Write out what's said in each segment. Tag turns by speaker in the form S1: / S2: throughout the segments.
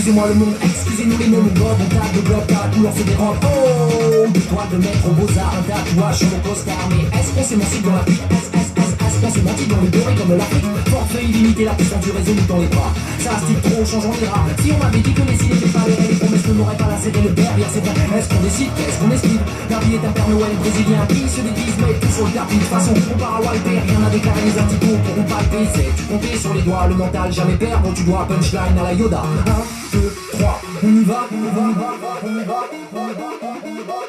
S1: Excusez-moi le monde, excusez-nous les noms. Mon god, on tape de bloc, ta couleur se dérange. Oh, des toiles de maître aux beaux-arts, un tatouage sur mon costard. Mais est-ce qu'on s'émancipe dans la vie? Est-ce qu'on se mentit dans le doré comme l'Afrique? Forfait illimité, la puissance du réseau nous dans les bras. Ça se dit trop, changeons les rats. Si on m'avait dit que les signes n'étaient pas les règles, les promesses ne m'auraient pas lacéré le derrière, c'est vrai. Est-ce qu'on décide? Qu'est-ce qu'on esquive? La vie est un Père Noël brésilien qui se déguise, mais tout sur le tapis. De toute façon, on part à Walper, rien n'a déclaré, les articles pourront pas le baiser. Tu comptais sur les doigts, le mental jamais perdre, tu dois punchline à la Yoda. 1, 2, 3, on y va, on y va, on y va, on y va, on y va.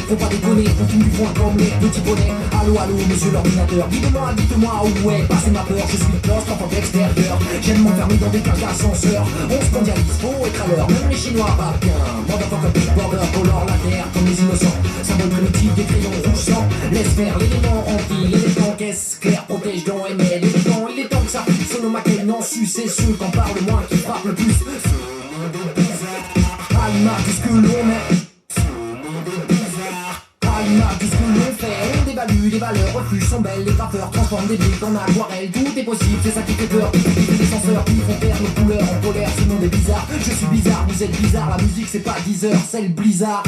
S1: Faut pas déconner, on fume du foin comme les petits bonnets. Allô, allô, monsieur l'ordinateur, dites-moi où est passé ma peur. Je suis lost en tant qu'extérieur. J'aime m'enfermer dans des cages d'ascenseur. On se mondialise, faut être à l'heure. Même les Chinois va bien. Motherfucker, big burger, colore la terre comme les innocents. Symbole primitif des crayons rouge sang. Laisse faire l'élément rempli, l'élément caisse claire, protège dans ML. L'élément, il est temps que ça fixe sur nos maquettes. Non, su, c'est ceux qu'en parle moins qui frappe le plus. À l'image de ce que l'on est. Tout ce que l'on fait, on dévalue les valeurs, refuges sont belles, les graffeurs transforment des briques en aquarelle, tout est possible, c'est ça qui fait peur, des censeurs qui font perdre nos couleurs en colère, ce monde est bizarre, je suis bizarre, vous êtes bizarre, la musique c'est pas 10 heures, c'est le blizzard.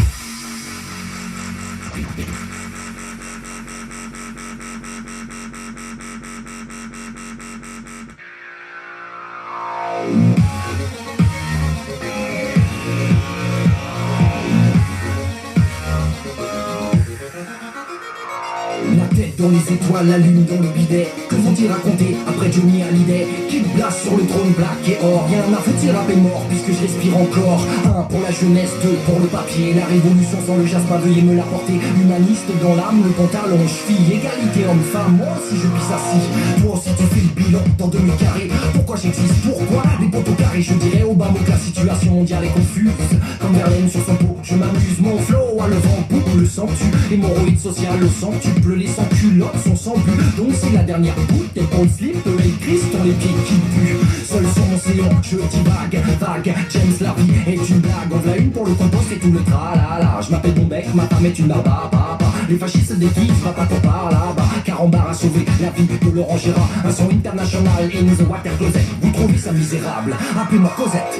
S1: Dans les étoiles, la lune dans le bidet. Que vont-ils raconter après Johnny Hallyday? Qui place sur le trône black et or? Y'en a faut-il rap est mort puisque je respire encore. 1 pour la jeunesse, 2 pour le papier. La révolution sans le jasmin, veuillez me l'apporter. Humaniste dans l'âme, le pantalon cheville. Égalité homme-femme, moi aussi je pisse assis. Toi aussi tu fais le bilan dans demi-carré. Pourquoi j'existe? Pourquoi les poteaux carrés? Je dirais au bas mot que la situation mondiale est confuse. Comme Verlaine sur son pot, je m'amuse. Mon flow à le vent pour le sang-tu. Hémorroïdes sociales au centuple, les sans-culottes sont sans but. Donc si la dernière bouteille pour le slip, et Christ ont les pieds qui puent. Seul sur mon séant, je divague, vague. James la vie est une blague. En voilà une pour le compost et tout le tralala. Je m'appelle mon bec, ma femme est une baba, papa. Les fascistes se déguisent, papa qu'on par là-bas. Carambar a sauvé la vie de Laurent Gérard. Un son international in the water closet. Vous trouvez ça misérable? Appelez-moi Cosette.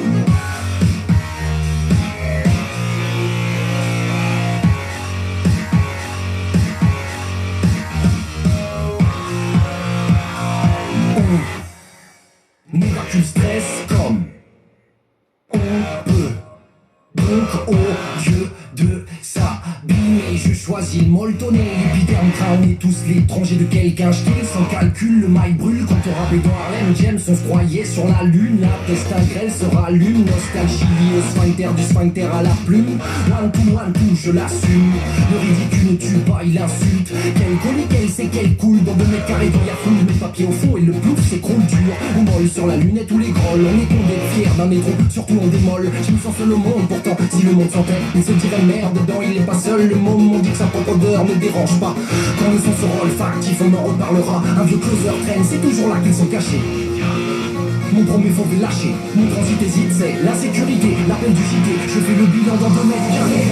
S1: Tu stresses comme on peut. Donc au lieu de s'abîmer, je choisis le molletonné. L'épiderme crâne, on est tous l'étranger de quelqu'un. J'tire sans calcul, le mail brûle. Quand on rappelle dans Harlem, James on se croyait sur la lune. La testin grêle se rallume. Nostalgie liée au sphincter, du sphincter à la plume. One two, je l'assume. Le ridicule ne tue pas, il insulte. Quel colis, quel c'est qu'elle coule. Dans 2 mètres carrés, quand y'a foule, mes papiers au fond et le plouf s'écroule dur. On molle sur la lunette ou les grolles. On est con d'être fier d'un métro, surtout on démolle. Je me sens seul au monde, pourtant si le monde sentait, il se dirait merde, dedans il est pas seul. Le môme on dit que sa propre odeur ne dérange pas. Quand le son sera olfactif, on en reparlera. Un vieux closer traîne, c'est toujours là qu'ils sont cachés. Mon premier faut lâcher, mon transit hésite, c'est la sécurité, l'appel du JT. Je fais le bilan dans 2 mètres carrés.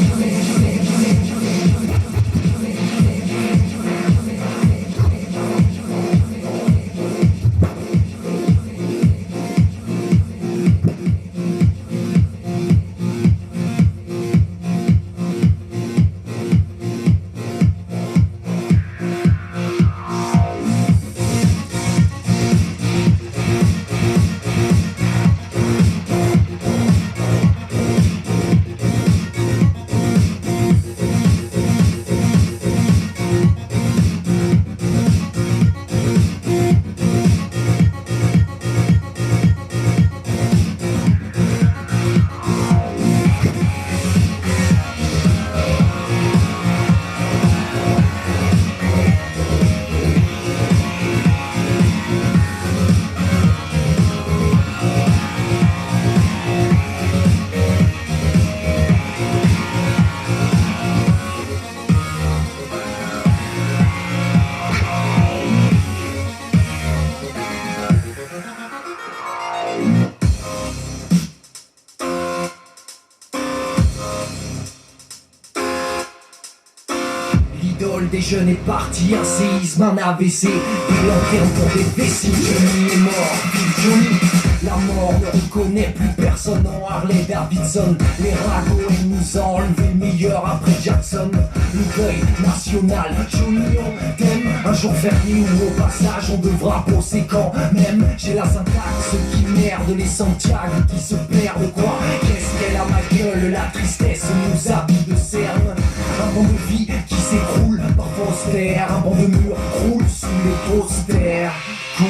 S1: jeune est parti, un séisme, un AVC. Il enterre pour des vessies. Johnny est mort, vive Johnny. La mort ne reconnaît plus personne en Harley Davidson. Les ragots nous ont enlevé le meilleur après Jackson. Le deuil national, Johnny on t'aime. Un jour férié ou au passage on devra bosser quand même. J'ai la syntaxe qui merde, les Santiago qui se perdent quoi. Qu'est-ce qu'elle a ma gueule, la tristesse nous habille de cerne. Un banc de vie qui s'écroule parfois austère. Un banc de mur roule sous les posters. Cool.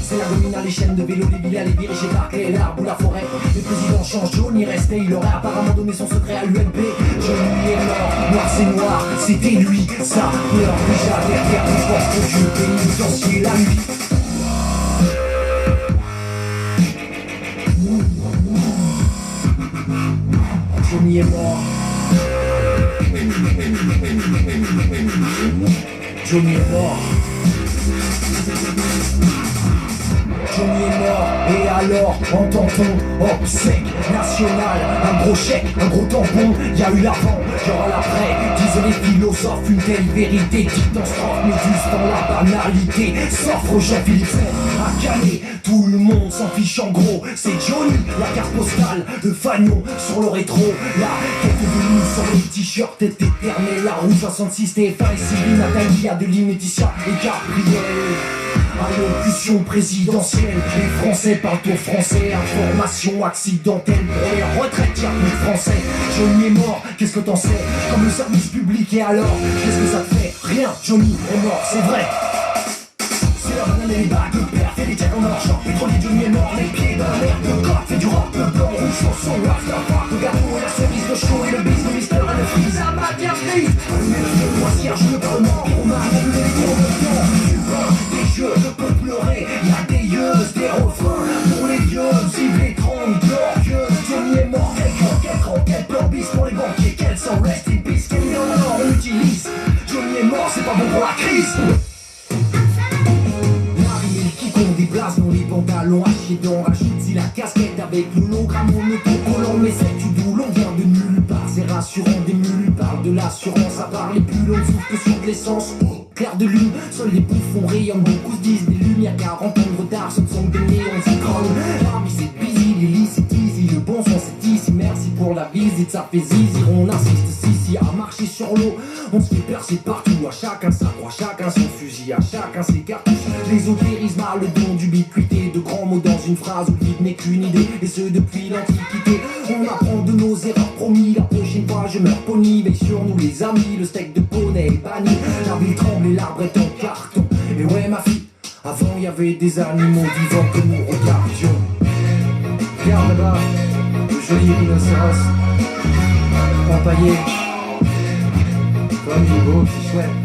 S1: C'est la domine à les chaînes de vélo, les villas, les dirigés par clé, l'arbre ou la forêt. Le président change, Johnny restait, il aurait apparemment donné son secret à l'UMP. Johnny est mort, noir c'est noir, c'était lui, ça pleure déjà derrière les portes du pénitencier la nuit. Johnny est mort. Johnny est mort. Johnny est mort, et alors, entend-on obsèque national, un gros chèque, un gros tampon, y'a eu l'avant, y'aura l'après, disent les philosophes, une telle vérité dite en strophe, mais juste dans la banalité, s'offre Jean-Philippe à Calais, tout le monde s'en fiche en gros, c'est Johnny, la carte postale de Fagnon sur le rétro, la tête de nous sur les t-shirts est éternelle, la roue 66, Stéphane et Sylvie, Nathalie, Adeline, Laetitia et Gabriel. Allocution présidentielle, les Français parlent au français. Information accidentelle pour les retraites, y'a plus de français. Johnny est mort, qu'est-ce que t'en sais? Comme le service public, et alors, qu'est-ce que ça te fait? Rien, Johnny est mort, c'est vrai. C'est la banane et les bagues de père, fait des checks en argent. Pétrolier, Johnny est mort, les pieds dans la mer. Le corps fait du rock, le blanc, rouge, chanson, Rastafari, le gâteau et la cerise, le show et le bis, le mystère et le freeze. Ça m'a bien pris. Allumer le feu, moi cierge, le comment. On m'a allumer les tours de temps. Du pain, des jeux, pour pleurer. Y'a des yeux, des refrains. Pour les yeux, vive les 30 glorieuses. Johnny est mort, quel cran, quel plan bis pour les banquiers. Quel sang, rest in peace, quel million d'or on utilise. Johnny est mort, c'est pas bon pour la crise. Des blasons, les pantalons hachés d'on rajoute si la casquette avec l'hologramme, on autocollant, mais c'est du doux, l'on vient de nulle part, c'est rassurant, des mules parlent de l'assurance, à part les bulles, on souffle que sur de l'essence, clair de lune, seuls les bouffons rayonnent, beaucoup se disent des lumières, 40 ans de retard, ce ne sont que des néons qui crônent, la vie c'est busy, l'hélice c'est easy, le bon sens c'est ici, merci pour la visite, ça fait zizi, on insiste, si, à marcher sur l'eau, on se fait percer partout, à chacun sa croix, chacun son fusil, à chacun ses cartouches, l'ésotérisme a le don d'ubiquité, de grands mots dans une phrase où le vide n'est qu'une idée, et ce depuis l'Antiquité. On apprend de nos erreurs, promis, la prochaine fois je meurs pony, veille sur nous les amis, le steak de poney est banni, la ville tremble et l'arbre est en carton. Et ouais ma fille, avant y avait des animaux vivants que nous regardions. Regarde là-bas, le joli rhinocéros, empaillé, comme du beau qui chouette.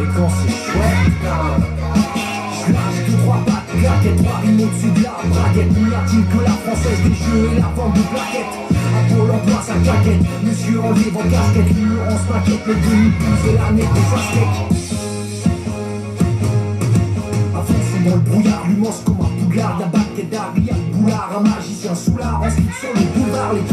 S1: Et quand c'est chouette, je lâche deux, trois pattes, claquettes, trois rimes au-dessus de la braguette. N'y a-t-il que la française des jeux et la vente de plaquettes? À Pôle emploi sa claquette, monsieur enlevez vos casquettes. L'ignorance m'inquiète, mais 2012 est l'année des aztèques. Avançons dans le brouillard, l'immense comme un poulard. La baquette d'Harry, un boulard, un magicien soulard. En slip sur le boulevard, les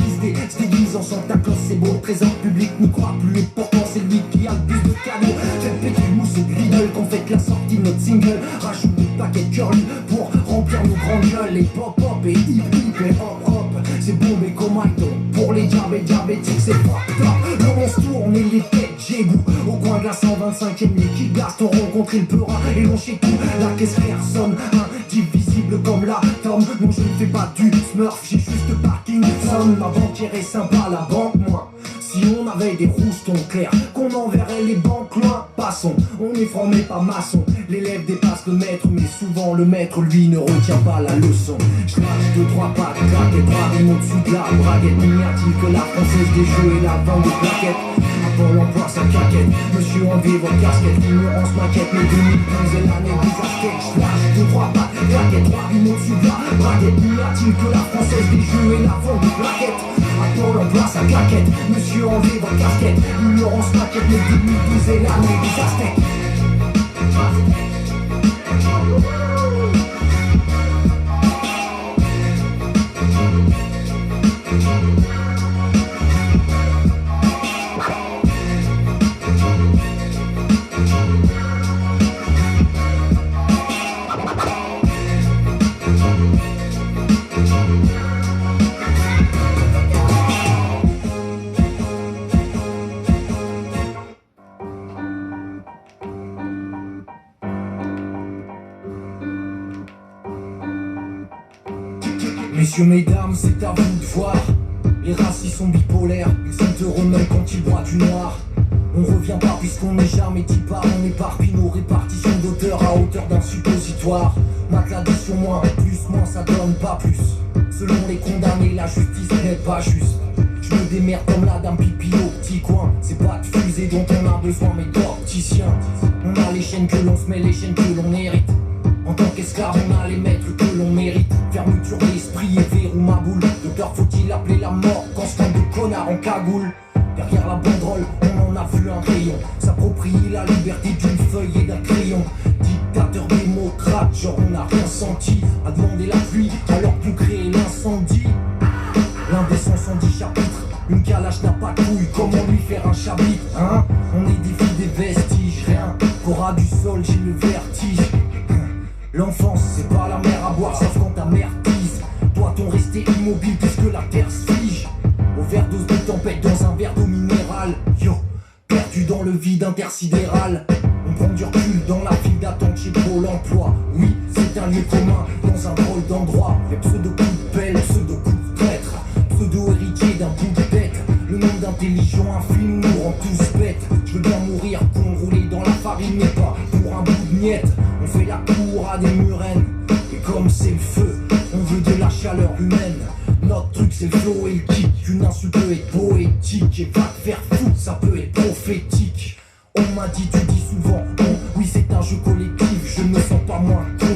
S1: se déguisent en Santa Claus, c'est beau. Le trésor public ne croit plus, et pourtant c'est lui qui a le plus de cadeaux. Faites péter le mousse et Griddle qu'on fête la sortie de notre single. Rajoute des paquets de curly pour remplir nos grandes gueules. Les pop-up et hip-hip et hop-hop, c'est bombé comme un don. Pour les diabétiques c'est fucked up. Le 11 tourne et les têtes j'égout. Au coin de la 125e, les Kid Blast ont rencontré le peurin et l'on chez tout. La caisse personne, indivisible comme l'atome. Non je ne fais pas du smurf, j'ai juste Parkinson. Ma banquière est sympa, la banque moins. Si on avait des roustons clairs, qu'on enverrait les banques loin. Passons, on est franc mais pas maçon. L'élève dépasse le maître, mais souvent le maître lui ne retient pas la leçon. Je lâche deux, trois pattes, claquettes, trois rimes au-dessus de la braguette. N'y a-t-il que la française des jeux et la vente de plaquettes? Avant l'emploi sa claquette, monsieur enlevez votre casquette. L'ignorance m'inquiète, mais 2012 est l'année des aztèques. Je lâche deux, trois pattes, claquettes, trois rimes au-dessus de la braguette. N'y a-t-il que la française des jeux et la vente de plaquettes? Attends l'emploi sa claquette, monsieur enlevez votre casquette. L'ignorance m'inquiète, mais 2012 est l'année des aztèques. Messieurs, mesdames, c'est à vous de voir. Les racistes sont bipolaires, ils sont heureux même quand ils boivent du noir. On revient pas puisqu'on n'est jamais dit pas. On éparpille nos répartitions d'auteur à hauteur d'un suppositoire. Mate l'addition moins, plus moins ça donne pas plus. Selon les condamnés, la justice n'est pas juste. Je me démerde comme la dame pipi au petit coin. C'est pas de fusée dont on a besoin mais d'opticiens. On a les chaînes que l'on se met, les chaînes que l'on hérite. En tant qu'esclave, on a les maîtres que l'on mérite. Fermeture d'esprit et verrou ma boule. Docteur, faut-il appeler la mort quand ce temps de connard en cagoule? Derrière la banderole, on en a vu un rayon. S'approprier la liberté d'une feuille et d'un crayon. Dictateur démocrate, genre on n'a rien senti. À demander la pluie alors que vous créez l'incendie. L'indécence en 10 chapitres. Une calache n'a pas de couilles, comment lui faire un chapitre, hein? On édifie des vestiges, rien qu'aura du sol, j'ai le vertige. L'enfance, c'est pas la mer à boire, sauf quand ta mère tise. Doit-on rester immobile puisque la terre se fige? Overdose de tempête dans un verre d'eau minérale. Yo, perdu dans le vide intersidéral. On prend du recul dans la file d'attente chez Pôle emploi. Oui, c'est un lieu commun dans un drôle d'endroit. Les pseudo-coups de pelle, pseudo-coups de traître. Pseudo-héritier d'un bout de tête. Le nombre d'intelligents infimes nous rend tous bêtes. Je veux bien mourir pour rouler dans la farine, mais pas pour un bout de miette. On fait la cour à des murennes. Et comme c'est le feu, on veut de la chaleur humaine. Notre truc c'est le flow et le kick. Une insulte peut être poétique et va te faire foutre, ça peut être prophétique. On m'a dit, tu dis souvent on. Oui c'est un jeu collectif, je ne me sens pas moins con.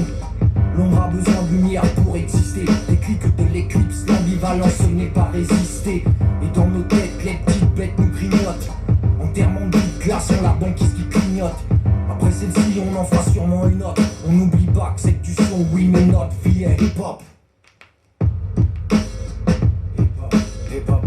S1: L'ombre a besoin de lumière pour exister. Les clics de l'éclipse, l'ambivalence n'est pas résistée. Et dans nos têtes, les petites bêtes nous grignotent. Enterrement de glace, on la banquise qui clignote. Après celle-ci, on en fera sûrement une autre. On n'oublie pas que c'est du son, oui mais notre vie est hip-hop. Hip-hop.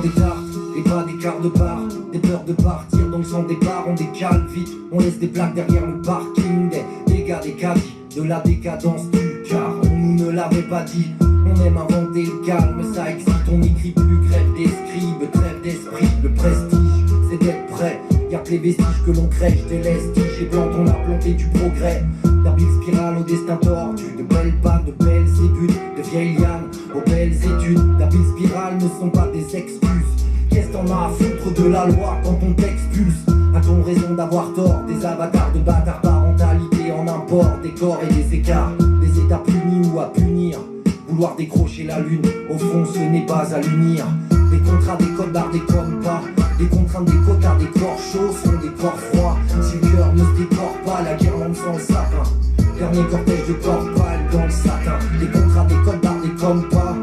S1: Des tartes, et pas des quarts de part. Des peurs de partir, donc sans départ on décale vite. On laisse des plaques derrière le parking. Des dégâts, des caddies, de la décadence du car. On nous ne l'avait pas dit. On aime inventer le calme, ça excite. On n'écrit plus, grève des scribes, trêve d'esprit. Le prestige, c'est d'être prêt. Y'a que les vestiges que l'on crèche, des lestiges et plantes, on a planté du progrès. D'habile spirale au destin tordu, de belles pannes, de belles ébutes, de vieilles lianes aux belles études. D'habile spirale ne sont pas des excuses. Qu'est-ce t'en as à foutre de la loi quand on t'expulse? A-t-on raison d'avoir tort? Des avatars de bâtards, parentalité en import, des corps et des écarts, des états punis ou à punir. Vouloir décrocher la lune, au fond ce n'est pas à l'unir. Des contrats, des codes barres, des codes pas. Des contraintes, des quotas, des corps chauds sont des corps froids. Si le cœur ne se décore pas, la guirlande sans le sapin. Dernier cortège de corps pâles dans le satin. Des contrats, des codes barres, des codes pas.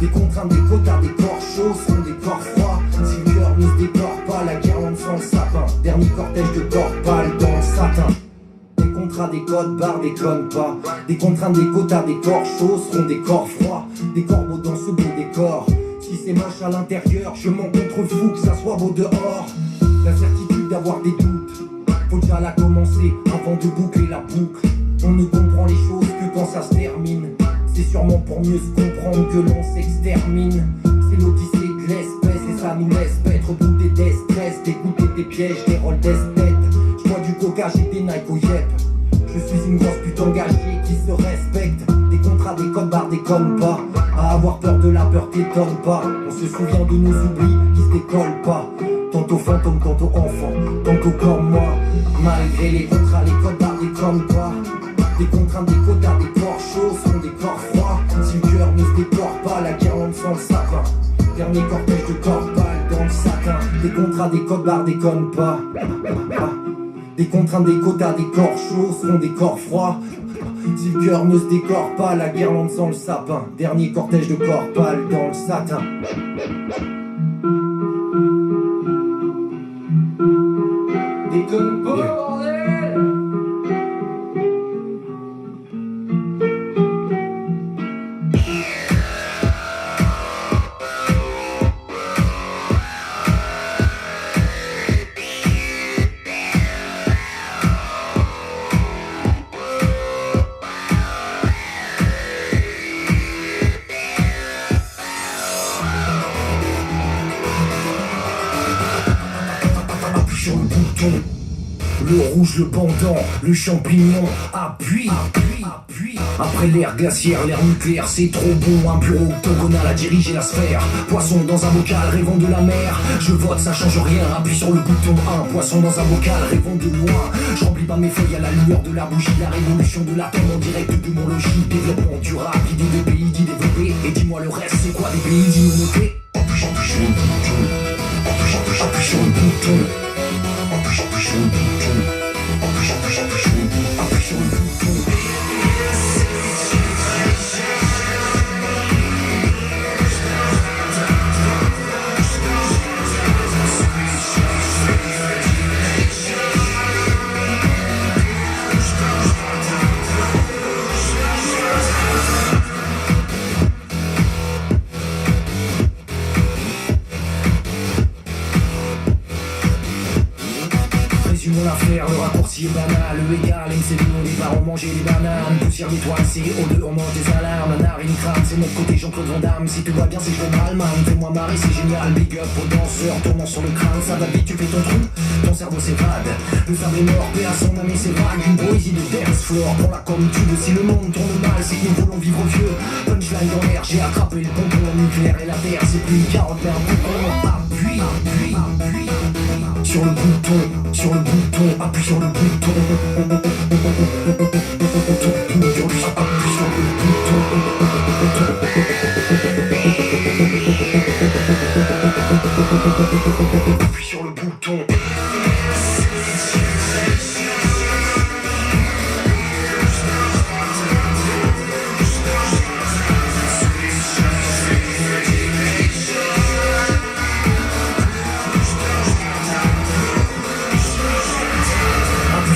S1: Des contraintes, des quotas, des corps chauds sont des corps froids. Si le cœur ne se décore pas, la guirlande sans le sapin. Dernier cortège de corps pâles dans le satin. Des contrats, des codes barres, des codes pas. Des contraintes, des quotas, des corps chauds seront des corps froids. Des corbeaux dans ce beau décor. Si c'est moche à l'intérieur, je m'en contrefous que ça soit beau dehors. La certitude d'avoir des doutes, faut déjà la commencer avant de boucler la boucle. On ne comprend les choses que quand ça se termine. C'est sûrement pour mieux se comprendre que l'on s'extermine. C'est l'odyssée de l'espèce et ça nous laisse être bouté des stress, d'écouter des pièges, des rôles d'esthète. J'bois du coca, j'ai des Nike au Yep. Je suis une grosse pute engagée qui se respecte. Des contrats, des codes barres, des codes pas. À avoir peur de la peur t'étonne pas. On se souvient de nos oublis qui se décollent pas. Tantôt fantôme, tantôt enfant, tantôt comme moi. Malgré les contrats, les codes barres, des codes pas. Des contraintes, des quotas, des corps chauds sont des corps froids. Si le cœur ne se décore pas, la guirlande sans le sapin. Dernier cortège de corps pâles dans le satin. Des contrats, des codes barres, des codes pas. Des contraintes, des quotas, des corps chauds seront des corps froids. Si le cœur ne se décore pas, la guirlande sans le sapin. Dernier cortège de corps pâles dans le satin. Déconne pas, bordel! bouton. Le rouge, le pendant, le champignon, appuie. Après l'ère glaciaire, l'ère nucléaire, c'est trop bon. Un bureau octogonal à diriger la sphère. Poisson dans un bocal, rêvons de la mer. Je vote, ça change rien, appuie sur le bouton 1. Poisson dans un bocal, rêvons de loin. Je remplis pas mes feuilles à la lueur de la bougie. La révolution de l'atome en direct de mon logis. Développement durable, idée de pays, d'y développer. Et dis-moi le reste, c'est quoi des pays d'immunité? Appuie sur le bouton. Appuie sur le bouton. Appuie sur le bouton. Appuie sur le bouton. Appuie sur le bouton. Résumons l'affaire, le raccourci est banal. E égale MCD, au départ on mangeait des bananes. Poussière d'étoiles, CO2, on mange des alarmes. Narine crâne, c'est notre côté Jean-Claude Van Damme. Si tout va bien, c'est je vais mal, man. Fais-moi marrer, c'est génial. Big up aux danseurs, tournant sur le crâne. Ça va vite, tu fais ton trou, ton cerveau s'évade. Le sable est mort, paix à son âme et ses vagues. Une poésie de dance floor, prends-la comme tu veux. Si le monde tourne mal, c'est que nous voulons vivre vieux. Punchline dans l'air, j'ai attrapé le bonbon nucléaire et la terre. C'est plus une carotte, mais un bonbon. Appuie. Sur le bouton, appuie sur le bouton. Appuie sur le bouton. Appuie sur le bouton.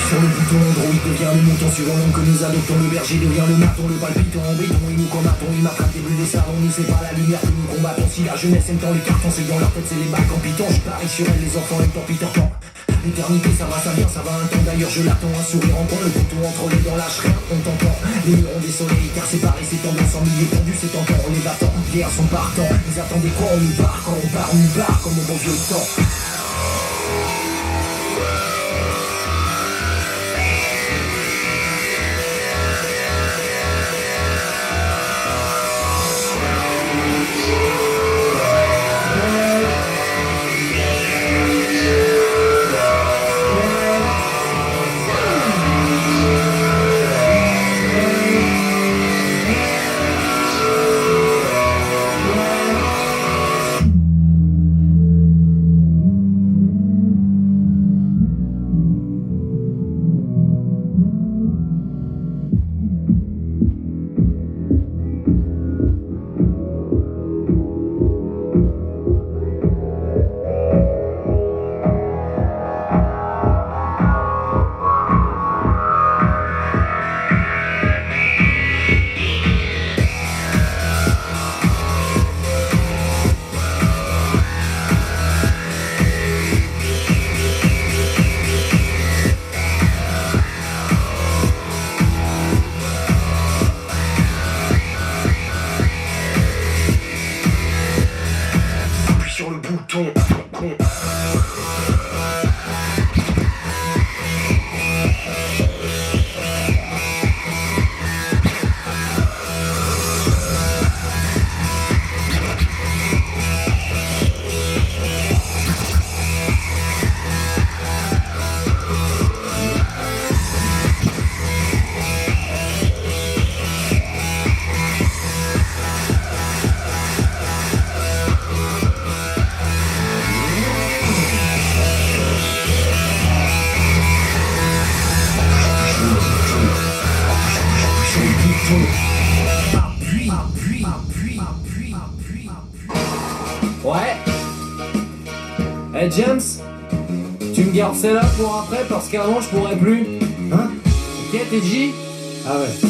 S1: Sur le bouton, Android devient le mouton. Sur un nom que nous adoptons, le berger devient le maton. Le palpitant, béton, et nous combattons. Il m'attrape des bleus des salons, nous c'est pas la lumière que nous combattons. Si la jeunesse aime tant les cartons, c'est dans leur tête, c'est les bacs en piton. Je parie sur elle, les enfants aiment tant Peter Pan. L'éternité, ça va, ça vient, ça va un temps. D'ailleurs, je l'attends, un sourire en coin. Le bouton entre les dents, lâche rien, on t'entend. Les murs ont des soleils, car séparés, c'est tendance. En milieu tendu, c'est tentant. On les battant, guerre sont partants. Ils attendaient quoi, on nous barre. Quand on part, on nous barre, comme au bon vieux temps. Sur le bouton.
S2: Ouais. Hey James, tu me gardes celle-là pour après parce qu'avant je pourrais plus.
S1: Hein?
S2: Ok TJ? Ah ouais.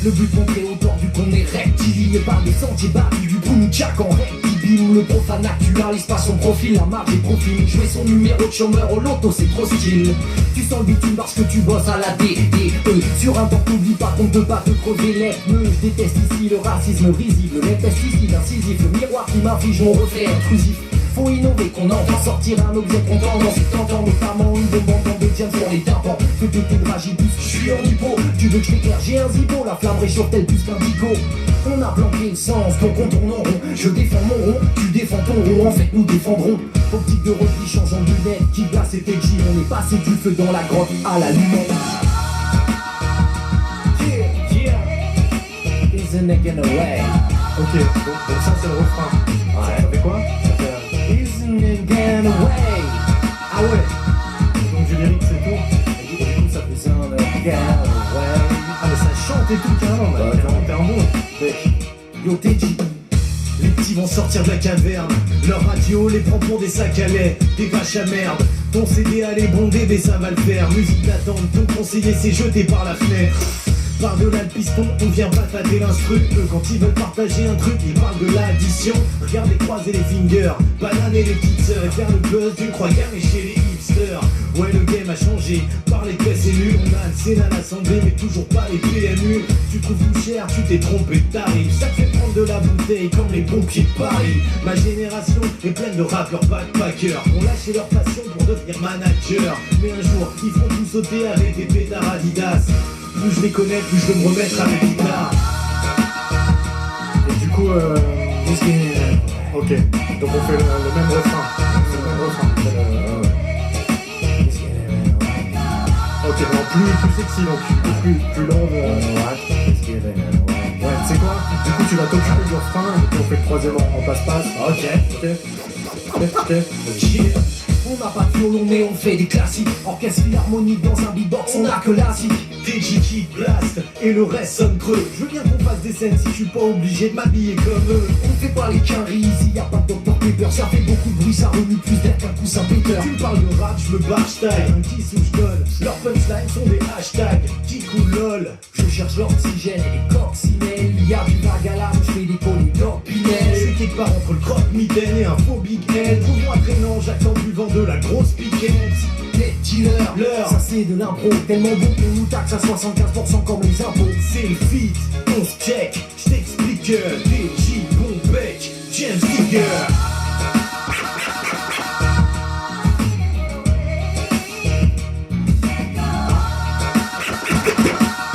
S1: Le but montré au bord du qu'on est rectilié par des sentiers battus du Punjak en rectibile où le profane actualise pas son profil, la marque des profils. Jouer son numéro de chômeur au loto c'est trop style. Tu sens le bitume parce que tu bosses à la DDE. Sur un temps t'oublies pas qu'on ne peut pas te crever les pneus. Je déteste ici le racisme risible, les pesticides incisifs, le miroir qui m'inflige mon reflet intrusif. faut innover, qu'on entend sortir un objet content dans ses tentants, notamment une bonbonne dans des tiens pour les tympans. Que de tes dragibus, je suis en hypo. Tu veux que je t'éclaire, j'ai un zibo, la flamme réchauffe tel plus qu'un dico. On a planqué le sens, donc on tourne en rond. Je défends mon rond, tu défends ton rond. En fait, nous défendrons. Optique de repli, changeant de lunettes. Qui glace et TJ, on est passé du feu dans la grotte à la lunette. Isn't it gonna way?
S3: Ok, donc ça c'est le refrain.
S2: Ouais.
S3: Ça fait quoi?
S1: Isn't it gonna way?
S3: Ah ouais. Donc du lyrique c'est tout.
S2: Et du coup, ça faisait un get away.
S3: Ah mais ça chante et tout carrément. Bah, carrément, t'es un bon.
S1: Mec, yo TJ. Les petits vont sortir de la caverne. Leur radio les prend pour des sacs à lait, des vaches à merde. Ton CD à les bonder, mais ça va le faire. Musique d'attente, ton conseiller s'est jeté par la fenêtre. Par-delà le piston, on vient pas tâter l'instru. Eux, quand ils veulent partager un truc, ils parlent de l'addition. Regarde les croisés, les fingers, bananer les petites sœurs et faire le buzz d'une croix gammée chez les hipsters. Ouais, le game a changé, par les caisses élues. On a le Sénat à l'Assemblée, mais toujours pas les PMU. Tu trouves tout cher, tu t'es trompé de tarif. Ça te fait prendre de la bouteille comme les pompiers de Paris. Ma génération est pleine de rappeurs backpackers. On lâché leur passion pour devenir manager. Mais un jour, ils feront tout sauter avec des pétards Adidas. Plus je les connais, plus je veux me remettre à mes guitares.
S3: Et du coup, ok, donc on fait le même refrain. Ok, non, plus sexy, donc plus long. Ouais, c'est quoi? Du coup, tu vas t'occuper du refrain et puis on fait le troisième en passe-passe. Ok.
S1: Yeah. On n'a pas de violon mais on fait des classiques. Orchestre philharmonique dans un beatbox, on a que l'asique. DJ qui blast et le reste sonne creux. Je veux bien qu'on fasse des scènes si je suis pas obligé de m'habiller comme eux. On fait pas les quinries ici, y'a pas de Dr Pepper. Ça fait beaucoup de bruit, ça remue plus d'air qu'un coussin péteur. Tu me parles de rap, je me barre style. Un kiss où je donne. Leurs punchlines sont des hashtags. Kick ou lol. Je cherche l'oxygène et les coccinelles. Il y a du vague à l'âme, je fais des colis d'opinel. Je suis quelque part entre le croque-mitaine et un faux big head. Trouve-moi traînant, j'attends du vent de la grosse piquette. Les dealers, l'heure, ça c'est de l'impro. Tellement bon qu'on nous taxe à 75% comme les impôts. C'est le feat, on se check. J't'explique que DJ, bon bec, James Digger.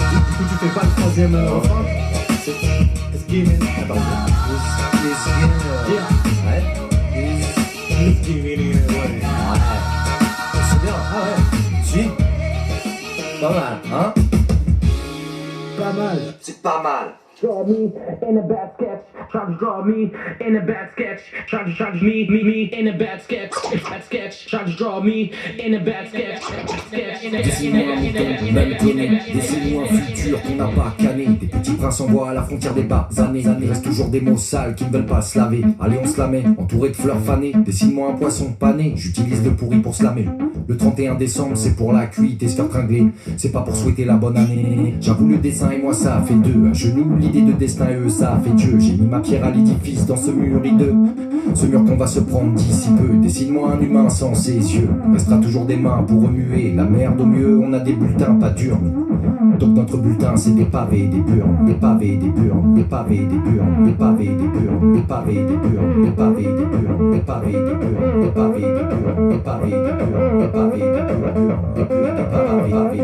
S3: Du coup, tu fais pas le troisième refrain?
S1: It's giving.
S3: Attends.
S2: Ouais.
S1: It's giving it away.
S2: C'est bien. Ah ouais. Si. Pas mal, hein?
S3: Pas mal.
S2: C'est pas mal.
S1: Draw me in a bad sketch. Try to draw me in a bad sketch. Try to me in a bad sketch. Bad sketch. Try to draw me in a bad sketch.
S2: Dessine-moi un mouton, même tonné. Dessine-moi un futur qu'on n'a pas canné. Des petits princes en bois à la frontière des bas années. Il reste toujours des mots sales qui ne veulent pas se laver. Allez, on se la met, entouré de fleurs fanées. Dessine-moi un poisson pané. J'utilise le pourri pour se lamer. Le 31 décembre, c'est pour la cuite et se faire tringler. C'est pas pour souhaiter la bonne année. J'avoue, le dessin et moi, ça a fait deux. À genoux, l'idée de destin et eux, ça a fait Dieu. J'ai mis ma pierre à l'édifice dans ce mur hideux. Ce mur qu'on va se prendre d'ici peu. Dessine-moi un humain sans ses yeux. Restera toujours des mains pour remuer la merde au mieux. On a des bulletins pas durs. Donc notre bulletin c'est des pavés, des burnes, des pavés, des burnes, des pavés, des burnes, des pavés, des burnes, des pavés, des burnes, des pavés, des burnes, des pavés, des burnes, des pavés, des burnes, des pavés, des burnes, des pavés, des burnes, des pavés,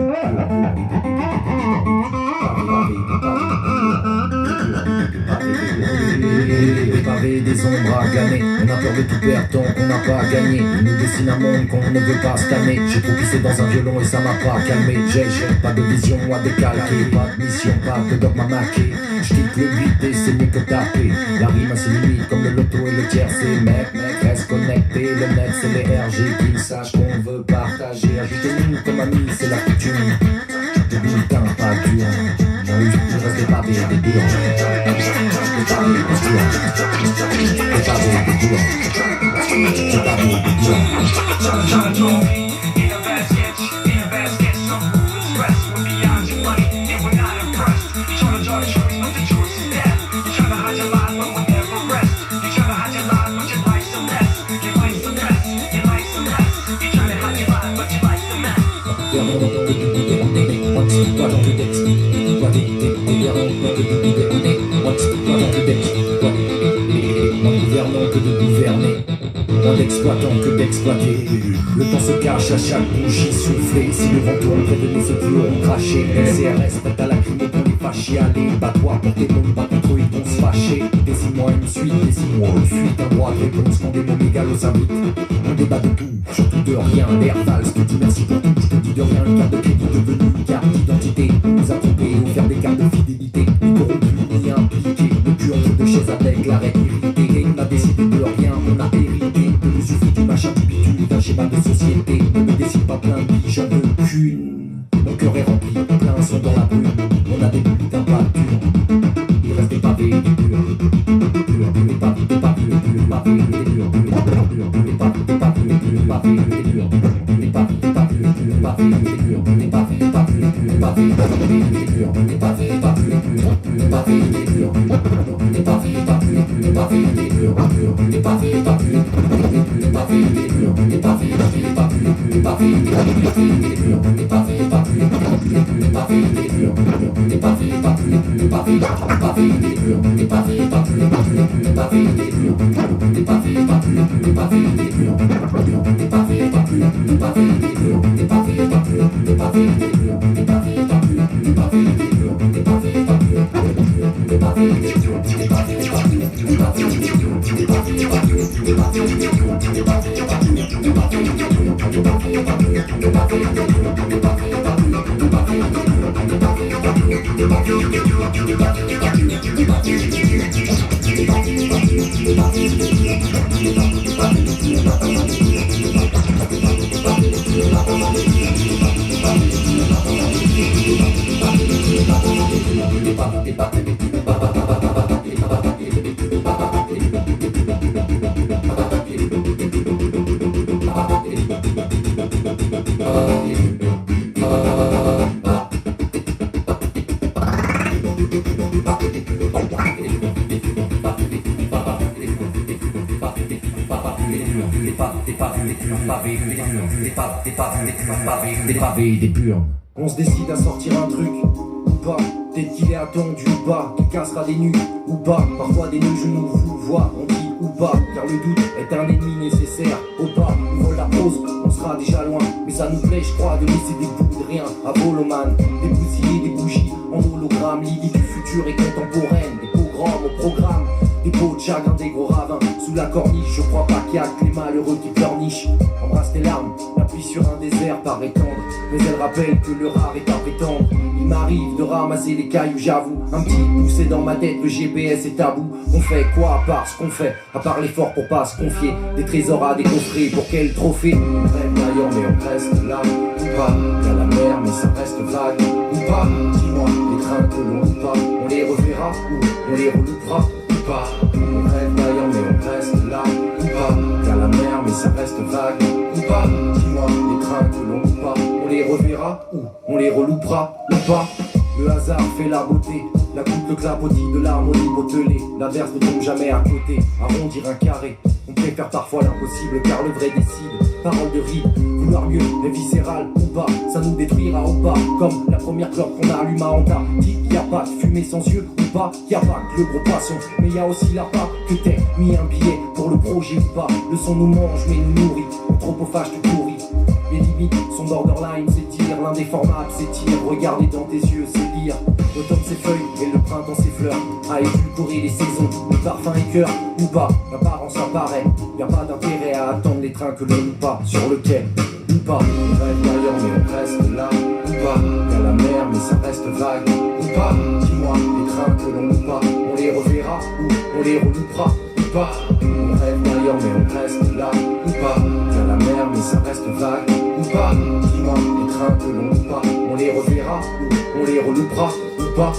S2: des pavés, des ombres à glaner. On a peur de tout perdre tant qu'on n'a pas gagné. Ils nous dessinent un monde qu'on ne veut pas scanner. J'ai trop pissé dans un violon et ça m'a pas calmé. J'ai pas de vision à décalquer, pas de mission, pas de dogme à maquer. J'quitte le beat et c'est mieux que taper. La rime a ses limites comme le loto et le tiercé. Mec, reste connecté, le net c'est les RG. Qu'ils sachent qu'on veut partager. Ajoutez-nous comme amis, c'est la coutume. Des bulletins pas dur. Je reste des pavés, des durs. Des pavés, des durs. Des pavés, des durs. Des pavés, des durs. moins d'exploitants que d'exploités. Le temps se cache à chaque bougie soufflée. Si le vent tourne, prévenez ceux qui auront craché. CRS, prête à la crime pour les fâchés. Allez, bats-toi pour tes bombes, pas contre eux, ils vont se fâcher. Dessine-moi une suite, dessine-moi une fuite. Un droit de réponse quand des mots mégalos s'invitent. On débat de tout, surtout de rien. L'air valse, te dis merci pour tout, je te dis de rien. Une carte de crédit devenue une carte d'identité. On nous a trompés, offert des cartes de fidélité. Ni corrompus, ni impliqués. Le cul entre deux chaises avec l'arrêt irrité. Et on a décidé de rien, on a hérité de l'usufruit du machin du bitume, d'un schéma de société. Ne me décide pas plein de vie, j'en veux qu'une. Mon cœur est rempli, plein sont dans la brume. On a des bulles d'un pas dur. Il reste des pavés, des purs. Des pavés, des pavés, des pavés, des purs. Des pavés, des pavés, des pavés, des purs. Des pavés, des pavés, des pavés, des purs. Des pavés, des pavés, des pavés, des purs. Des pavés, des pavés, des pavés, des purs. Des pavés, des pavés, des pavés, des purs. Les pavés, les pavés, les pavés, les purs. Les pavés, les pavés, les pavés, les pavés, les purs. Les pavés, les pavés, les pavés, les purs. Les pavés, les pavés, les pavés, les purs. Les pavés, les pavés, les pavés, les purs. Les pavés, les pavés, les pavés, les purs. Les pavés, les pavés, les pavés, les purs. Les pavés, les pavés, les pavés, les purs. Les pavés, les pavés, les pavés, les purs. Les pavés, les pavés, les pavés, les
S1: des purs. On se décide à sortir un truc ou pas. Peut-être qu'il est attendu ou pas, qu'il cassera des nues ou pas. Parfois des nœuds, je nous vous vois, on dit ou pas. Car le doute est un ennemi nécessaire. Au pas, on vole la pause, on sera déjà loin. Mais ça nous plaît, je crois, de laisser des bouts de rien à Voloman. Des bousillés, des bougies en hologramme. L'idée du futur est contemporaine. Des pogroms au programme. Des pots de chagrin, des gros ravins sous la corniche. Je crois pas qu'il y a que les malheureux qui pleurnichent. Embrasse tes larmes, la pluie sur un désert paraît tendre. Mais elle rappelle que le rare est appétendre. Il m'arrive de ramasser les cailloux, j'avoue. Un petit poussé dans ma tête, le GPS est tabou. On fait quoi à part ce qu'on fait, à part l'effort pour pas se confier. Des trésors à décoffrer, pour quel trophée? On rêve d'ailleurs mais on reste là. Ou pas, y'a la mer mais ça reste vague. Ou pas, dis-moi, les trains que l'on loue pas, on les reverra ou on les reloupera. Ou pas, on rêve d'ailleurs mais on reste là. Ou pas, y'a la mer mais ça reste vague. Ou pas, dis-moi, les trains que l'on loue pas, on les reverra ou on les reloupera. Ou pas, le hasard fait la beauté. La coupe, le clapotis de l'harmonie bottelée. L'inverse ne tombe jamais à côté, arrondir un carré. On préfère parfois l'impossible car le vrai décide. Parole de ride, vouloir mieux, mais viscéral ou pas, ça nous détruira au pas. Comme la première clope qu'on allume à Anta. Dit y a pas de fumée sans yeux ou pas, y a pas que le gros poisson, mais y a aussi la part que t'es mis un billet pour le projet ou pas. Le son nous mange mais nous nourrit, anthropophage tout pourri. Les limites sont borderline, c'est dire, l'indéformable s'étire. Regarder dans tes yeux, c'est lire. L'automne ses feuilles et le printemps ses fleurs. À édulcorer les saisons, le parfum et cœur ou pas, l'apparence apparaît. Y'a pas d'intérêt à attendre les trains que l'on loue pas sur le quai. Ou pas, on rêve d'ailleurs mais on reste là. Ou pas, y'a la mer mais ça reste vague. Ou pas, dis-moi, les trains que l'on loue pas, on les reverra ou on les reloupera. Ou pas, on rêve d'ailleurs mais on reste là. Ou pas, y'a la mer mais ça reste vague. Ou pas, dis-moi, les trains que l'on loue pas, on les reverra ou on les reloupera. Ou pas.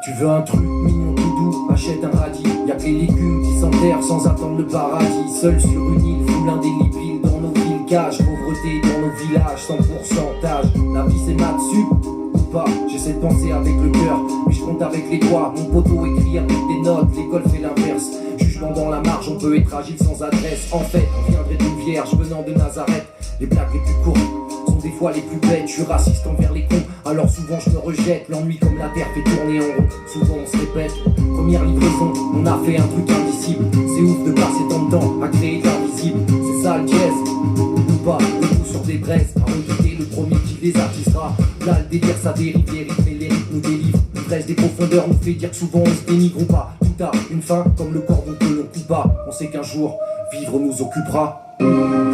S1: Tu veux un truc mignon tout doux, achète un radis. Y'a que les légumes qui s'enterrent sans attendre le paradis. Seul sur une île, foule indélébile dans nos villes cages. Pauvreté dans nos villages, sans pourcentage. La vie c'est maths sup ou pas. J'essaie de penser avec le cœur, mais je compte avec les doigts. Mon poteau écrit avec des notes, l'école fait l'inverse. Jugement dans la marge, on peut être agile sans adresse. En fait, on viendrait d'une vierge venant de Nazareth. Les blagues les plus courtes sont
S2: des fois les plus bêtes. Je suis raciste envers les cons, alors souvent je me rejette. L'ennui comme la terre fait tourner en rond, souvent on se répète. Première livraison, on a fait un truc indicible. C'est ouf de passer tant de temps à créer de l'invisible. C'est ça le jazz, ou pas, le coup sur des braises. À recruter le premier qui les attisera. Là le délire ça dérive, les rythmes et les rythmes nous délivrent. L'ivresse des profondeurs nous fait dire que souvent on se dénigre ou pas. Tout a une fin, comme le cordon que l'on coupe pas. On sait qu'un jour, vivre nous occupera. Ou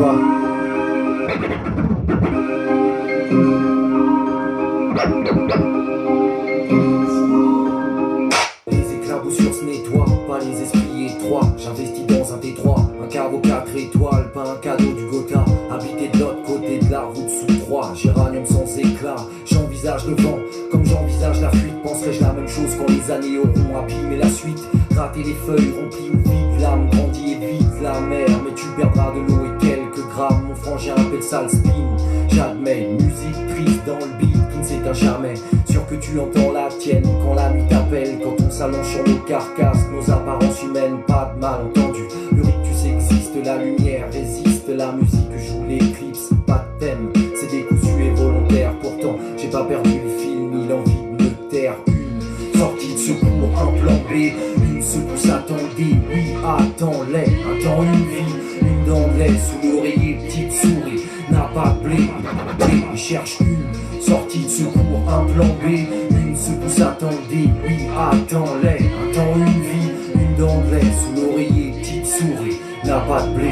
S2: pas. Les éclaboussures se nettoient, pas les esprits étroits. J'investis dans un T3, un caveau 4 étoiles, pas un cadeau du Gotha. Habité de l'autre côté de la route sous 3, géranium sans éclat. J'envisage le vent, comme j'envisage la fuite. Penserais-je la même chose quand les années auront abîmé la suite? Rater les feuilles remplies ou vides, l'âme grandit et vide la mer. Mais tu perdras de l'eau et quelques grammes. Mon frangin appelle ça le spin. J'admets, musique triste dans le beat qui ne s'éteint jamais. Sûr que tu entends la tienne quand la nuit t'appelle. Quand on s'allonge sur nos carcasses, nos apparences humaines, pas de malentendu. Le rictus existe, la lumière résiste. La musique joue l'éclipse, pas de thème. C'est décousu et volontaire. Pourtant, j'ai pas perdu le fil ni l'envie de me taire. Une sortie de secours, un plan B. Une secousse attendée, oui, attends-les. Un temps, une vie, une dent de lait sous l'oreiller, petite souris. N'a pas de blé, et cherche une sortie de secours, un plan B. Une secousse attendée, oui, attends-les. Un temps, une vie, une dent de lait sous l'oreiller, petite souris. N'a pas de blé.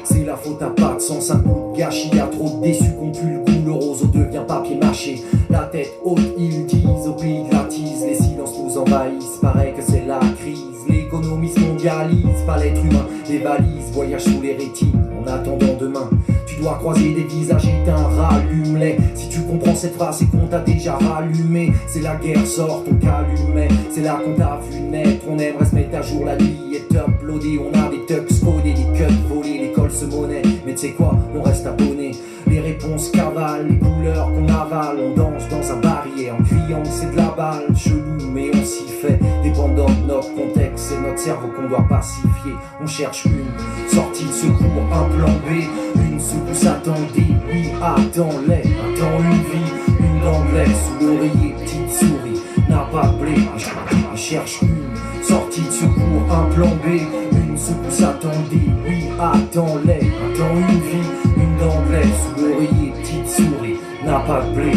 S2: C'est la faute à pas de sens, un coup de gâchis. Y'a trop de déçus qu'on pue le goût, le roseau devient papier mâché. La tête haute, ils disent, au pays de la tease. Les silences nous envahissent, paraît que c'est la crise. L'économie se mondialise, pas l'être humain. Les valises voyagent sous les rétines, en attendant demain. Tu dois croiser des visages éteints, rallume-les. Si tu comprends cette phrase, c'est qu'on t'a déjà rallumé. C'est la guerre, sort ton calumet. C'est là qu'on t'a vu naître. On aimerait se mettre à jour la nuit et uploader. On a des tucks codés, des cuts volés. L'école se monnaie, mais tu sais quoi, on reste abonné. Les réponses cavalent, les couleurs qu'on avale. On danse dans un barillet en criant que c'est de la balle. Chelou, mais on s'y fait. Dépendant de notre contexte, c'est notre cerveau qu'on doit pacifier. On cherche une sortie de secours, un plan B. Une secousse attendée, oui, attends-les. Un temps, une vie, une dent de lait sous l'oreiller, petite souris. N'a pas de blé, je cherche une sortie de secours, un plan B. Une secousse attendée, oui, attends-les. Un temps, une vie, une dent de lait sous l'oreiller, petite souris. N'a pas de blé.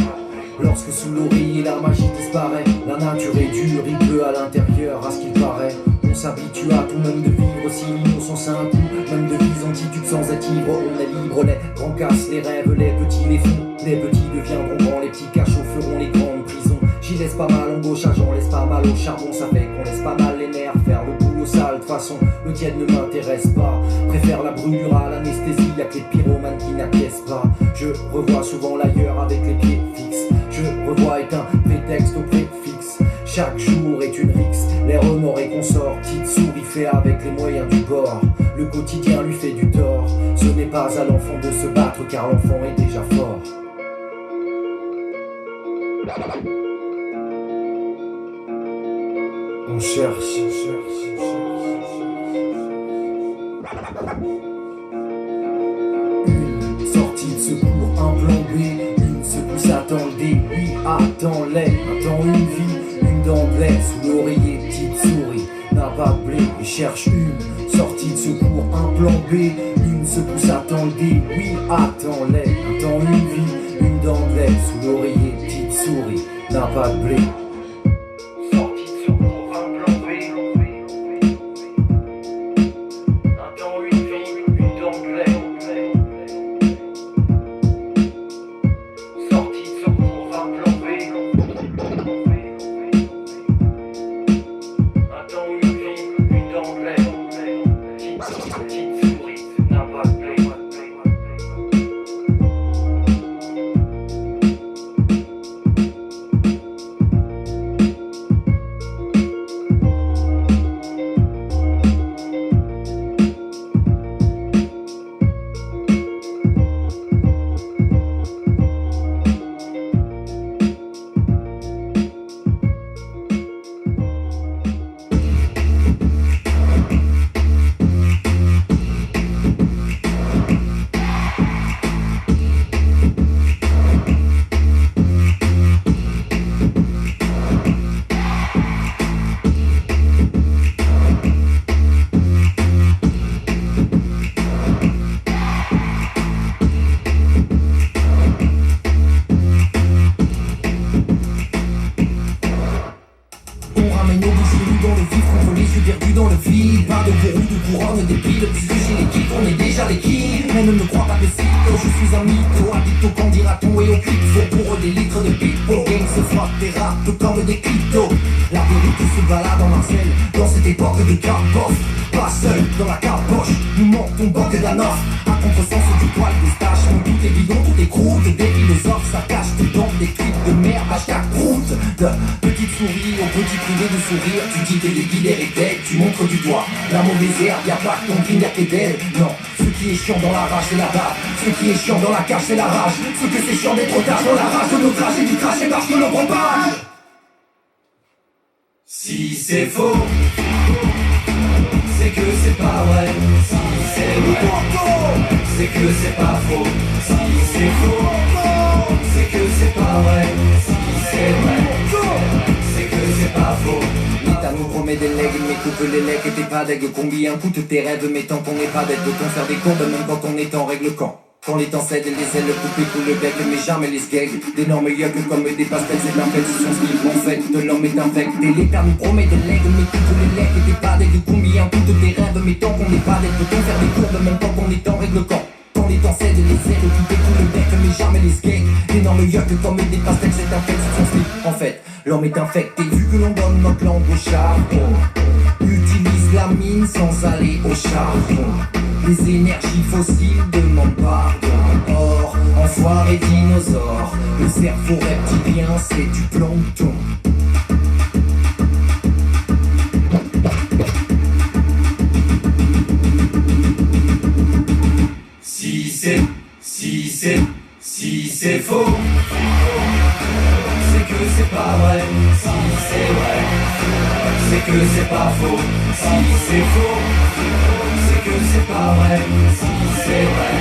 S2: Lorsque sous l'oreiller la magie disparaît, la nature est dure, il pleut à l'intérieur, à ce qu'il paraît. On s'habitue à tout, même de vivre si l'innocence a un coup. Même de vise antitude sans être ivre, on est libre. Les grands cassent les rêves, les petits les font. Les petits deviendront grands, les petits cachots feront les grandes prisons. J'y laisse pas mal en gauche, j'en laisse pas mal au charbon. Ça fait qu'on laisse pas mal les nerfs faire le boulot sale. De façon, le tiède ne m'intéresse pas. Préfère la brûlure à l'anesthésie, y'a que les pyromanes qui n'acquiescent pas. Je revois souvent l'ailleurs avec les pieds fixes. Je revois est un prétexte au préfixe. Chaque jour est une rixe, les remords et consorts. Petite souris fait avec les moyens du bord. Le quotidien lui fait du tort. Ce n'est pas à l'enfant de se battre car l'enfant est déjà fort. On cherche. Une sortie de secours, un plan B. Une secousse attendée, oui, attends-les. Un temps, une vie, une dent de lait sous l'oreiller, petite souris. N'a pas de blé, il cherche une sortie de secours, un plan B. Une secousse attendée, oui, attends-les. Un temps, une vie, une dent de lait sous l'oreiller, petite souris. N'a pas de blé.
S1: vide, puisque chez l'équipe on est déjà des kings. Mais ne me crois pas de sitôt, je suis un mytho, addict au candidato et au clip. Faut pour eux des litres de pipo, gang se frappe des rats, tout comme des cryptos. La vérité se balade en Marseille, dans cette époque de carbof. Pas seul dans la capoche, nous montons banque d'anoff. À contresens du poil des staches, mon tout est bidon, tout est croûte. Des philosophes, ça cache tout dans des clips de merde, hashtag prout. De petites souris au petit privé de sourire, tu dis que les guidères et dead, tu montres du doigt la mauvaise herbe, y'a pas que ton king, y'a que dead. Non, ce qui est chiant dans la rage c'est la barre, ce qui est chiant dans la cage c'est la rage. Ce que c'est chiant d'être otage dans la rage de nos traces et du crash et parce que l'on propage. Si c'est faux, c'est que c'est pas vrai. Si c'est vrai, c'est que c'est pas faux. Si c'est faux, c'est que c'est pas vrai. Si c'est vrai, c'est que c'est pas faux. L'État nous promet des legs, mais coupe les legs et t'es pas deg. Combien coûtent tes rêves, mais tant qu'on n'est pas d'être, peut-on faire des courbes même quand on est en règle quand quand les temps cèdent, les ailes coupées pour le bec, mais jamais les skegs. D'énormes yugs comme des pastels, c'est un fait, ce sont ce qu'ils font fait. De l'homme est infecté, l'État nous promet des legs, mais coupe les legs et t'es pas deg. Combien coûtent tes rêves, mais tant qu'on n'est pas d'être, peut-on faire des courbes même quand on est en règle quand les temps cèdent, les ailes coupées pour le bec, mais jamais les skegs. D'énormes yugs comme des pastels, c'est un fait, ce sont ce qu'ils font fait. L'homme est infecté, vu que l'on donne notre langue au charbon. Utilise la mine sans aller au charbon. Les énergies fossiles demandent pardon. Or, enfoiré dinosaure, le cerveau reptilien c'est du plancton. Si c'est faux, c'est que c'est pas vrai. Si c'est vrai, c'est que c'est pas faux. Si c'est faux, c'est que c'est pas vrai. Si c'est vrai,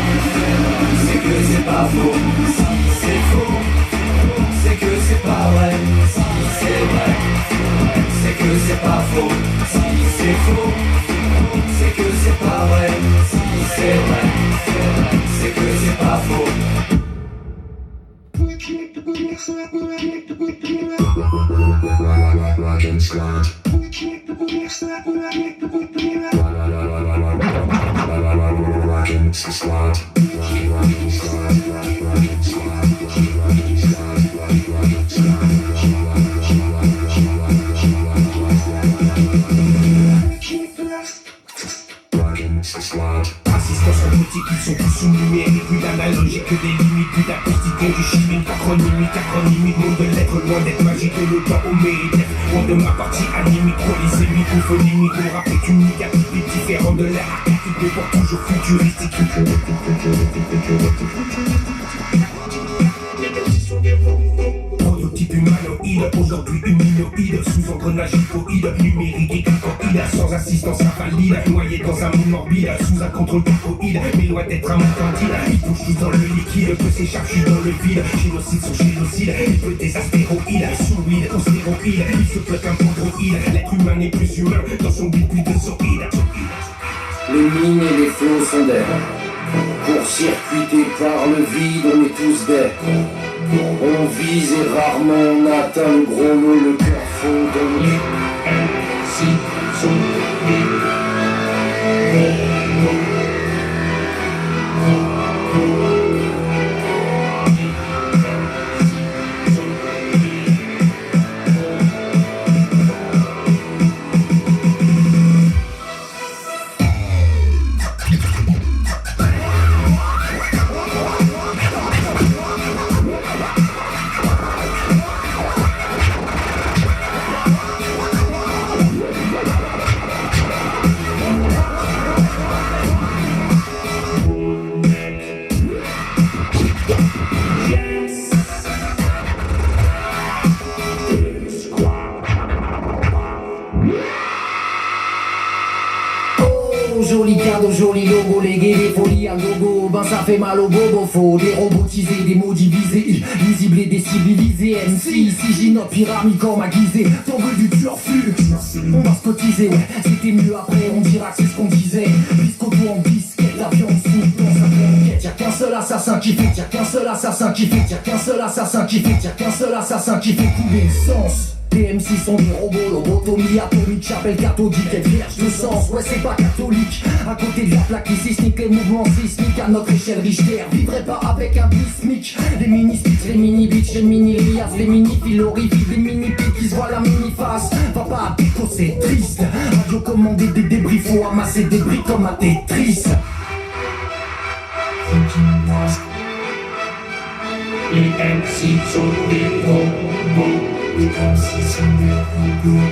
S1: c'est que c'est pas faux. Si c'est faux, c'est que c'est pas vrai. Si c'est vrai, c'est que c'est pas faux. Si c'est faux, c'est que c'est pas vrai. Si c'est vrai, c'est que c'est pas faux. Assistance robotique, ils sont tous sous numérique. Plus d'analogique que des limites, plus d'acoustique que du chimique. Acronymique, monde de lettres, loin d'être magique. Le temps au mérite, loin de ma partie animique. Polysémique ou phonimique, le rap est unique, atypique, différent de l'air archétype, mais pour toujours futuristique. Prototype humanoïde, aujourd'hui humanoïde, sous engrenage hypoïde, numérique et cacoïde, sans assistance invalide, noyé dans un monde morbide, sous un contrôle cacoïde, mais loin d'être un monde candide. Il bouge tout dans le liquide, que s'échappe dans le vide, génocide sur génocide, il peut des astéroïdes, sous-huile, aux stéroïdes, il se peut qu'un chondroïde, l'être humain n'est plus humain, dans son but plus de zoïde.
S2: Les mines et les flots sont d'air, court-circuités par le vide, on est tous d'air. On vise et rarement on atteint le gros lot, le cœur fond donc. Si,
S1: Joli cadeau, joli logo, légué des folies à logo. Ben ça fait mal au bobo, faut des robotisés, des mots divisés, visibles et décivilisés. MC, si j'ai notre pyramide comme aiguisé, t'en veux du turfu. On va se cotiser, ouais, c'était mieux après, on dira que c'est ce qu'on disait. Biscotto en bisquette, la viande soupe dans sa blanquette. Y'a qu'un seul assassin qui fait, y'a qu'un seul assassin qui fait, y'a qu'un seul assassin qui fait, y'a qu'un seul assassin qui fait couler le sens. Les MC sont des robots, lobotomie atomique, chapelle cathodique, elle vierge de sens, ouais c'est pas catholique. À côté de la plaque sismique, les mouvements sismiques à notre échelle Richter vivrait pas avec un bismic. Les mini-spits, les mini-bitch, les mini-lias, les mini-pilorifiques, les mini-pics qui se voient la mini-face. Va pas à déco, c'est triste. Radio commander des débris, faut amasser des débris comme un Tetris.
S4: Les MC sont des robots. Les MC sont des robots.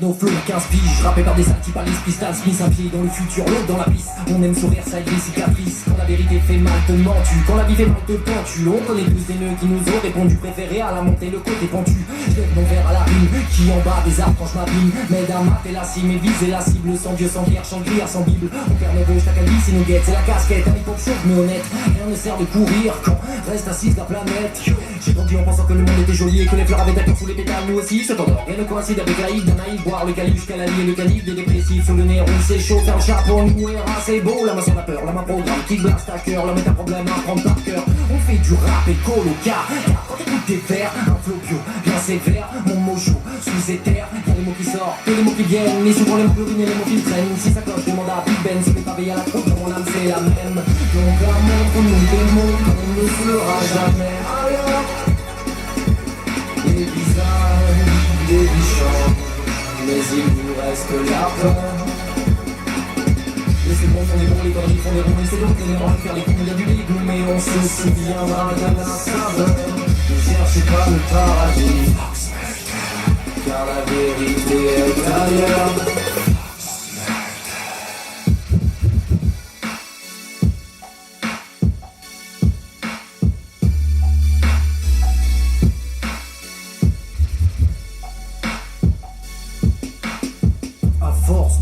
S1: Nos flots, 15 piges, rappés par des saltis par l'esprit Stan Smith, un pied dans le futur, l'autre dans la piste. On aime sourire, ça aide les cicatrices. Quand la vérité fait mal, te mens-tu. Quand la vie fait mal, te pends-tu. On connaît tous des nœuds qui nous ont répondu. Préféré à la montée, le côté pentu. Je lève mon verre à la rime, qui en bas des arbres quand je m'abîme. M'aide à mater la cime et viser la cible. Sans Dieu, sans guerre, sans prière, sans Bible. On perd nos gauches, chaque vie, c'est nos guettes. C'est la casquette, un hip-hop chauve mais honnête. Rien ne sert de courir quand reste assise la planète. J'ai grandi en pensant que le monde était joli et que les fleurs avaient d'accord sous les pétales. Nous aussi, cependant, rien ne coïncide avec la d'un naïf. Boire le calibre jusqu'à la ligne, le calibre des dépressifs. Sous le nez rouge, c'est chaud, faire le chapeau, nous c'est beau. La main sans la peur, la main programme, kick blast à cœur. L'homme est un problème à prendre par cœur. On fait du rap et coloca. Quand t'écoutes des vers, un flow bio, bien sévère. Mon mojo, sous éther, y'a les mots qui sortent, et les mots qui viennent. Mais souvent les mots plurines et les mots qui traînent. Si ça cloche, demande à Big Ben. Si les pavés à la croûte, mon âme c'est la même. Donc la montre-nous des mots qu'on ne fera jamais. Alors, les visages, les bichons, mais il nous reste la peur. Les secondes font des bons, les conneries font des ronds. Et c'est donc les erreurs de faire les coups, il y a du dégoût, mais on se souviendra de la saveur. Ne cherchez pas le paradis, car la vérité est ailleurs.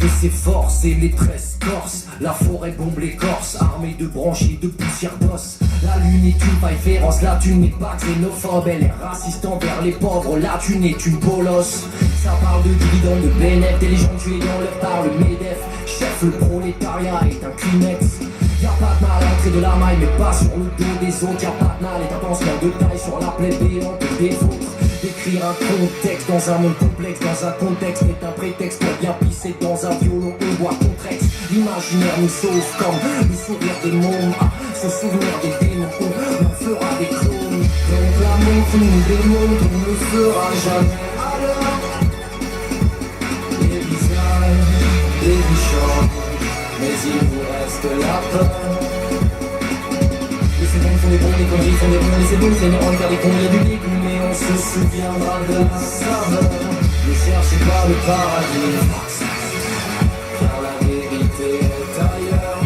S1: De ses forces et les tresses corses, la forêt bombe l'écorce, armée de branches et de poussière d'os. La lune est une paille féroce, la thune n'est pas xénophobe, elle est raciste envers les pauvres, la thune est une bolosse. Ça parle de dividendes, de bénéfices, des légendes tuées dans leur par le MEDEF. Chef, le prolétariat est un Kleenex. Y'a pas de mal à entrer de la maille, mais pas sur le dos des autres. Y'a pas de mal et un pansement de taille sur la plaie béante des vôtres. D'écrire un contexte dans un monde complexe, dans un contexte est un prétexte pour bien pisser dans un violon, on voit contrex. L'imaginaire nous sauve comme le sourire des mômes. Se souvenir des démons, on en fera des clones. Donc la montre nous démontre, on ne fera jamais. Alors, les visages, les bichons, mais il vous reste la peur. Les secondes font des bons, les conneries font des bons. Les secondes, les neurones faire des cons, il y a du dégoût, mais on se souviendra de la saveur. Ne cherchez pas le paradis, car la vérité est ailleurs.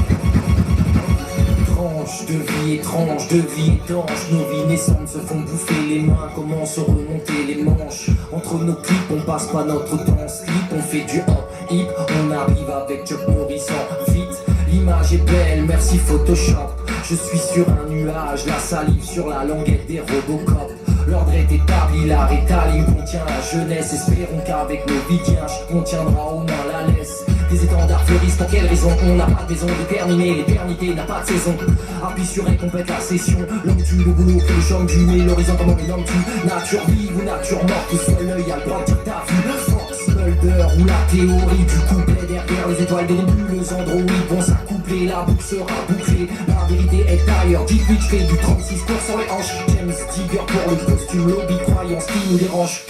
S1: Tranche de vie étrange, de vie étanche. Nos vies naissantes se font bouffer les mains. Comment se remonter les manches? Entre nos clips, on passe pas notre temps en slip. On fait du hip, on arrive avec Chuck Norris en vite. L'image est belle, merci Photoshop. Je suis sur un nuage, la salive sur la languette des Robocop.
S2: l'ordre est établi, l'art établi, on contient la jeunesse. Espérons qu'avec nos vidiens, on tiendra au moins la laisse. Des étendards fleurissent, pour quelle raison? On n'a pas de maison déterminée, l'éternité n'a pas de saison. Appuie sur et complète la session. L'homme tue, le boulot fait le champ du mais l'horizon comment les hommes tuent. Nature vive ou nature morte, tout seul l'œil a le droit de dire ta vie. Force, Mulder ou la théorie du couplet. Derrière les étoiles des nébules androïdes vont s'accoupler, la boucle sera bouclée. La vérité est ailleurs, Dick Beach fait du 36 cours sur les hanches. James Digger pour le costume, lobby croyance qui nous dérange.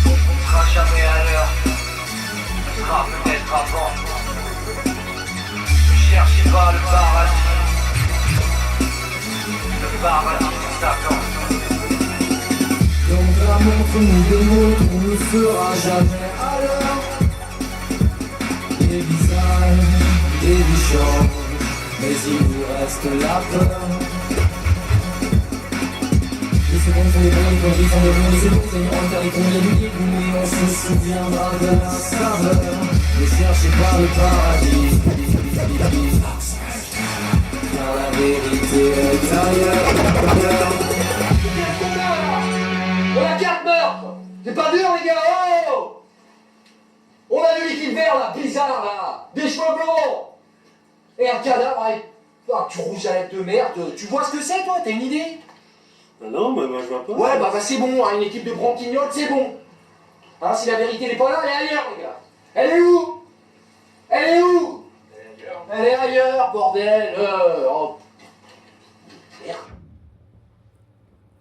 S5: On sera jamais à l'heure, on sera peut-être avant. Ne cherchez pas le paradis s'attend.
S2: Donc la montre nous démontre qu'on ne sera jamais à l'heure. Des visages, des bichons, mais il nous reste la peur. Les secondes sont des bonnes, les conneries sont des bons, les secondes saignent en terre, les cons, les dégoûts, mais on se souviendra de la saveur. Ne cherchez pas le paradis, car la vérité est ailleurs.
S6: On a 4 meurtres. C'est pas dur les gars. Oh, on a du liquide vert là, bizarre là, des cheveux blancs et un cadavre avec... Ah, tu rouges à l'aide de merde. Tu vois ce que c'est toi? T'as une idée?
S3: Non, mais moi je vois pas.
S6: Ouais bah c'est bon, hein, une équipe de branquignoles c'est bon. Hein, si la vérité n'est pas là, elle est ailleurs les gars. Elle est où? Elle est où? Elle est ailleurs, bordel. Oh